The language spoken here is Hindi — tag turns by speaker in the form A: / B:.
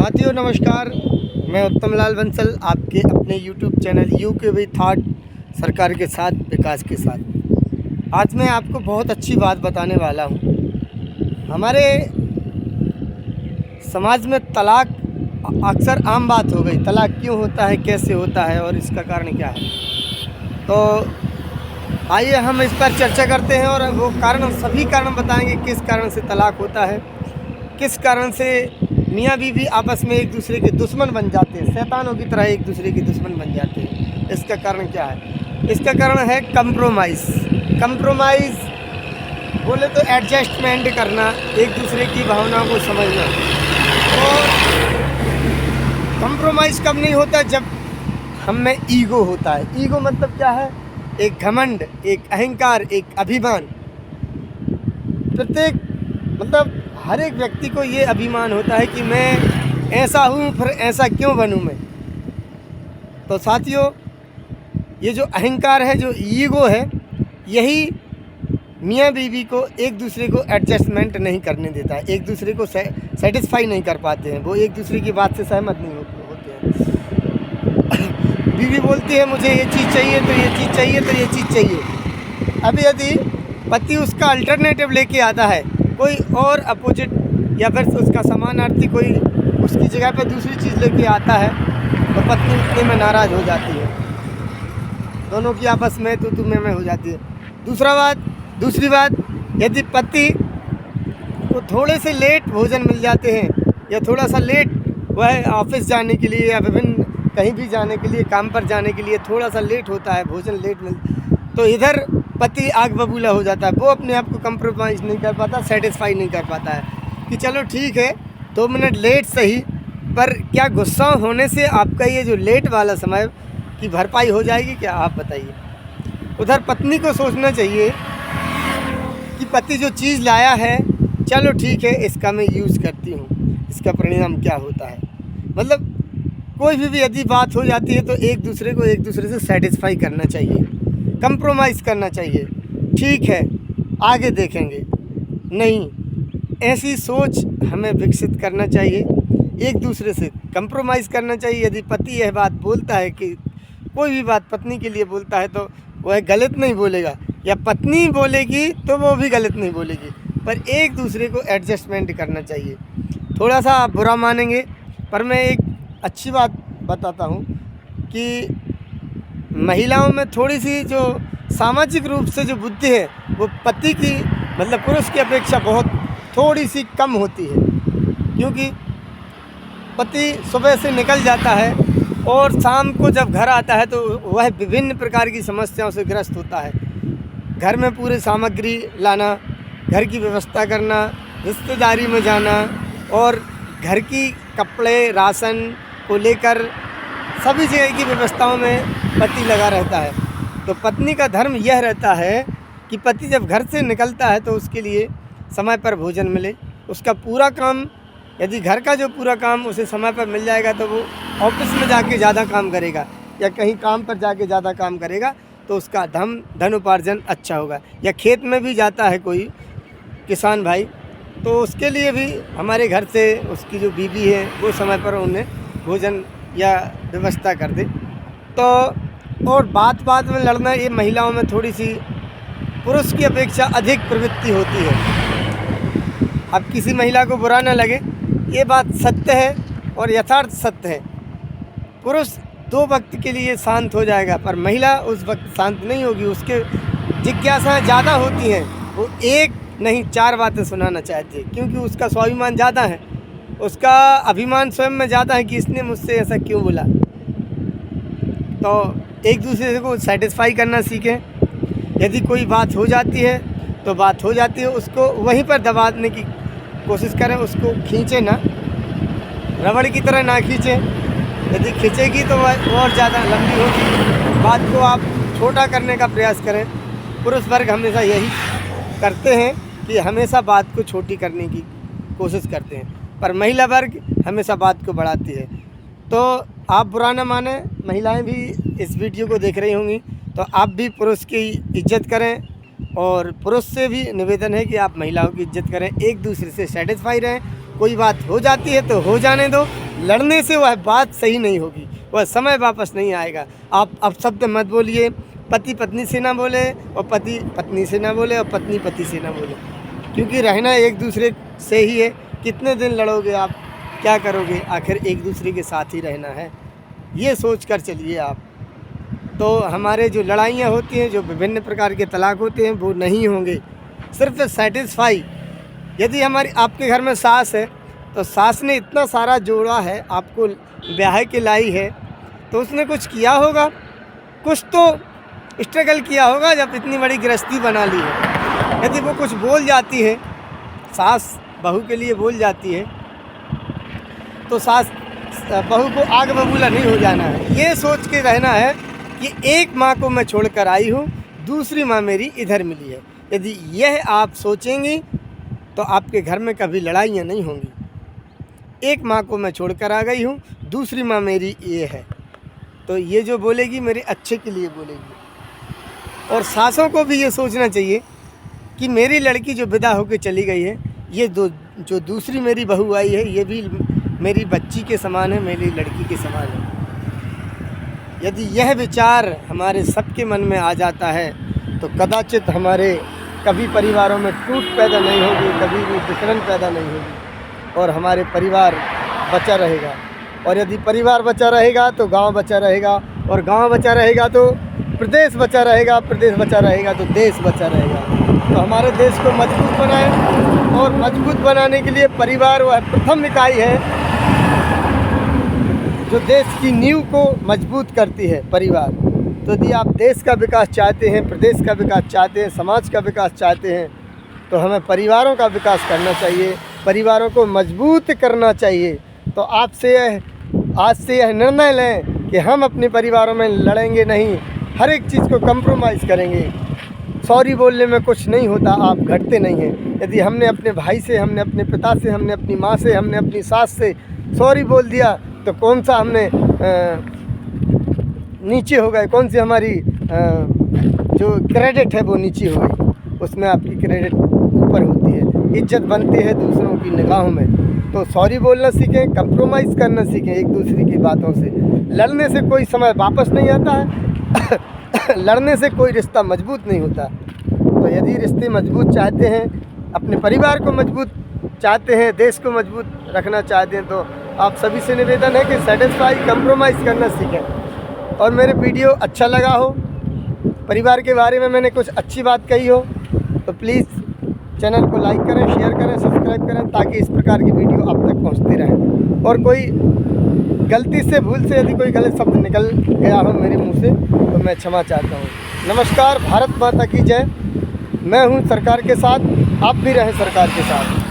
A: साथियों नमस्कार, मैं उत्तम लाल बंसल आपके अपने YouTube channel UK with thought सरकार के साथ विकास के साथ आज मैं आपको बहुत अच्छी बात बताने वाला हूँ। हमारे समाज में तलाक अक्सर आम बात हो गई। तलाक क्यों होता है, कैसे होता है और इसका कारण क्या है। तो आइए हम इस पर चर्चा करते हैं और वो कारण, सभी कारण बताएंगे किस कारण से तलाक होता है, किस कारण से मियाँ बीवी आपस में एक दूसरे के दुश्मन बन जाते हैं, शैतानों की तरह एक दूसरे के दुश्मन बन जाते हैं। इसका कारण क्या है? इसका कारण है कंप्रोमाइज़। कंप्रोमाइज़ बोले तो एडजस्टमेंट करना, एक दूसरे की भावनाओं को समझना। और कंप्रोमाइज़ कब नहीं होता? जब हम में ईगो होता है। ईगो मतलब क्या है? एक घमंड, एक अहंकार, एक अभिमान। प्रत्येक मतलब हर एक व्यक्ति को ये अभिमान होता है कि मैं ऐसा हूँ, फिर ऐसा क्यों बनूँ मैं। तो साथियों, ये जो अहंकार है, जो ईगो है, यही मियाँ बीवी को एक दूसरे को एडजस्टमेंट नहीं करने देता है, एक दूसरे को सेटिस्फाई नहीं कर पाते हैं। वो एक दूसरे की बात से सहमत नहीं होते हैं। बीवी बोलती है मुझे ये चीज़ चाहिए, तो ये चीज़ चाहिए, तो ये चीज़ चाहिए। अभी यदि पति उसका अल्टरनेटिव लेके आता है, कोई और अपोजिट, या फिर उसका समानार्थी कोई उसकी जगह पर दूसरी चीज़ लेके आता है, तो पत्नी उतने में नाराज़ हो जाती है। दोनों की आपस में तू मैं हो जाती है। दूसरी बात, यदि पति को थोड़े से लेट भोजन मिल जाते हैं, या थोड़ा सा लेट वह ऑफिस जाने के लिए या विभिन्न कहीं भी जाने के लिए, काम पर जाने के लिए थोड़ा सा लेट होता है, भोजन लेट तो इधर पति आग बबूला हो जाता है। वो अपने आप को कंप्रोमाइज़ नहीं कर पाता, सेटिस्फाई नहीं कर पाता है कि चलो ठीक है 2 मिनट लेट सही, पर क्या गुस्सा होने से आपका ये जो लेट वाला समय की भरपाई हो जाएगी क्या? आप बताइए। उधर पत्नी को सोचना चाहिए कि पति जो चीज़ लाया है, चलो ठीक है, इसका मैं यूज़ करती हूँ, इसका परिणाम क्या होता है। मतलब कोई भी यदि बात हो जाती है तो एक दूसरे से सेटिस्फाई करना चाहिए, कंप्रोमाइज़ करना चाहिए। ठीक है, आगे देखेंगे। नहीं, ऐसी सोच हमें विकसित करना चाहिए, एक दूसरे से कंप्रोमाइज़ करना चाहिए। यदि पति यह बात बोलता है कि कोई भी बात पत्नी के लिए बोलता है, तो वह गलत नहीं बोलेगा, या पत्नी बोलेगी तो वो भी गलत नहीं बोलेगी, पर एक दूसरे को एडजस्टमेंट करना चाहिए। थोड़ा सा आप बुरा मानेंगे, पर मैं एक अच्छी बात बताता हूँ कि महिलाओं में थोड़ी सी जो सामाजिक रूप से जो बुद्धि है, वो पति की मतलब पुरुष की अपेक्षा बहुत थोड़ी सी कम होती है। क्योंकि पति सुबह से निकल जाता है और शाम को जब घर आता है तो वह विभिन्न प्रकार की समस्याओं से ग्रस्त होता है। घर में पूरी सामग्री लाना, घर की व्यवस्था करना, रिश्तेदारी में जाना, और घर की कपड़े, राशन को लेकर सभी जगह की व्यवस्थाओं में पति लगा रहता है। तो पत्नी का धर्म यह रहता है कि पति जब घर से निकलता है तो उसके लिए समय पर भोजन मिले। उसका पूरा काम, यदि घर का जो पूरा काम उसे समय पर मिल जाएगा, तो वो ऑफिस में जाके ज़्यादा काम करेगा, या कहीं काम पर जाके ज़्यादा काम करेगा, तो उसका धन उपार्जन अच्छा होगा। या खेत में भी जाता है कोई किसान भाई, तो उसके लिए भी हमारे घर से उसकी जो बीवी है वो समय पर उन्हें भोजन या व्यवस्था कर दे। तो और बात में लड़ना, ये महिलाओं में थोड़ी सी पुरुष की अपेक्षा अधिक प्रवृत्ति होती है। अब किसी महिला को बुरा ना लगे, ये बात सत्य है और यथार्थ सत्य है। पुरुष 2 वक्त के लिए शांत हो जाएगा, पर महिला उस वक्त शांत नहीं होगी। उसके जिज्ञासाएँ ज़्यादा होती हैं, वो एक नहीं 4 बातें सुनाना चाहती है, क्योंकि उसका स्वाभिमान ज़्यादा है, उसका अभिमान स्वयं में ज़्यादा है कि इसने मुझसे ऐसा क्यों बोला। तो एक दूसरे को सेटिस्फाई करना सीखें। यदि कोई बात हो जाती है तो बात हो जाती है, उसको वहीं पर दबाने की कोशिश करें, उसको खींचे ना, रबड़ की तरह ना खींचें। यदि खींचेगी तो वह और ज़्यादा लंबी होगी। बात को आप छोटा करने का प्रयास करें। पुरुष वर्ग हमेशा यही करते हैं कि हमेशा बात को छोटी करने की कोशिश करते हैं, पर महिला वर्ग हमेशा बात को बढ़ाती है। तो आप बुरा ना माने, महिलाएं भी इस वीडियो को देख रही होंगी, तो आप भी पुरुष की इज्जत करें, और पुरुष से भी निवेदन है कि आप महिलाओं की इज्जत करें, एक दूसरे से सेटिस्फाई रहें। कोई बात हो जाती है तो हो जाने दो, लड़ने से वह बात सही नहीं होगी, वह समय वापस नहीं आएगा। आप अब शब्द मत बोलिए, पति पत्नी से ना बोले और पति पत्नी से ना बोले और पत्नी पति से ना बोले, क्योंकि रहना एक दूसरे से ही है। कितने दिन लड़ोगे आप, क्या करोगे, आखिर एक दूसरे के साथ ही रहना है, ये सोच कर चलिए आप। तो हमारे जो लड़ाइयाँ होती हैं, जो विभिन्न प्रकार के तलाक होते हैं, वो नहीं होंगे। सिर्फ सेटिस्फाई, यदि हमारी आपके घर में सास है तो सास ने इतना सारा जोड़ा है, आपको ब्याह के लाई है, तो उसने कुछ किया होगा, कुछ तो स्ट्रगल किया होगा जब इतनी बड़ी गृहस्थी बना ली है। यदि वो कुछ बोल जाती है, सास बहू के लिए बोल जाती है, तो सास बहू को आग बबूला नहीं हो जाना है। ये सोच के रहना है कि एक माँ को मैं छोड़कर आई हूँ, दूसरी माँ मेरी इधर मिली है। यदि यह आप सोचेंगी तो आपके घर में कभी लड़ाइयाँ नहीं होंगी। एक माँ को मैं छोड़कर आ गई हूँ, दूसरी माँ मेरी ये है, तो ये जो बोलेगी मेरे अच्छे के लिए बोलेगी। और सासों को भी ये सोचना चाहिए कि मेरी लड़की जो विदा होकर चली गई है, ये जो दूसरी मेरी बहू आई है, ये भी मेरी बच्ची के समान है, मेरी लड़की के समान है। यदि यह विचार हमारे सबके मन में आ जाता है तो कदाचित हमारे कभी परिवारों में टूट पैदा नहीं होगी, कभी भी विखंडन पैदा नहीं होगी, और हमारे परिवार बचा रहेगा। और यदि परिवार बचा रहेगा तो गांव बचा रहेगा, और गांव बचा रहेगा तो प्रदेश बचा रहेगा, प्रदेश बचा रहेगा तो देश बचा रहेगा। तो हमारे देश को मजबूत बनाएं, और मजबूत बनाने के लिए परिवार वह प्रथम इकाई है जो देश की नींव को मजबूत करती है, परिवार। तो यदि आप देश का विकास चाहते हैं, प्रदेश का विकास चाहते हैं, समाज का विकास चाहते हैं, तो हमें परिवारों का विकास करना चाहिए, परिवारों को मजबूत करना चाहिए। तो आपसे आज से यह निर्णय लें कि हम अपने परिवारों में लड़ेंगे नहीं, हर एक चीज़ को कंप्रोमाइज़ करेंगे। सॉरी बोलने में कुछ नहीं होता, आप घटते नहीं हैं। यदि हमने अपने भाई से, हमने अपने पिता से, हमने अपनी माँ से, हमने अपनी सास से सॉरी बोल दिया तो कौन सा हमने नीचे हो गए, कौन सी हमारी जो क्रेडिट है वो नीचे हो गई, उसमें आपकी क्रेडिट ऊपर होती है, इज्जत बनती है दूसरों की निगाहों में। तो सॉरी बोलना सीखें, कंप्रोमाइज़ करना सीखें एक दूसरे की बातों से। लड़ने से कोई समय वापस नहीं आता है लड़ने से कोई रिश्ता मजबूत नहीं होता। तो यदि रिश्ते मजबूत चाहते हैं, अपने परिवार को मजबूत चाहते हैं, देश को मजबूत रखना चाहते हैं, तो आप सभी से निवेदन है कि सेटिस्फाई, कंप्रोमाइज़ करना सीखें। और मेरे वीडियो अच्छा लगा हो, परिवार के बारे में मैंने कुछ अच्छी बात कही हो, तो प्लीज़ चैनल को लाइक करें, शेयर करें, सब्सक्राइब करें, ताकि इस प्रकार की वीडियो आप तक पहुंचती रहें। और कोई गलती से, भूल से यदि कोई गलत शब्द निकल गया हो मेरे मुंह से तो मैं क्षमा चाहता हूँ। नमस्कार, भारत माता की जय। मैं हूँ सरकार के साथ, आप भी रहें सरकार के साथ।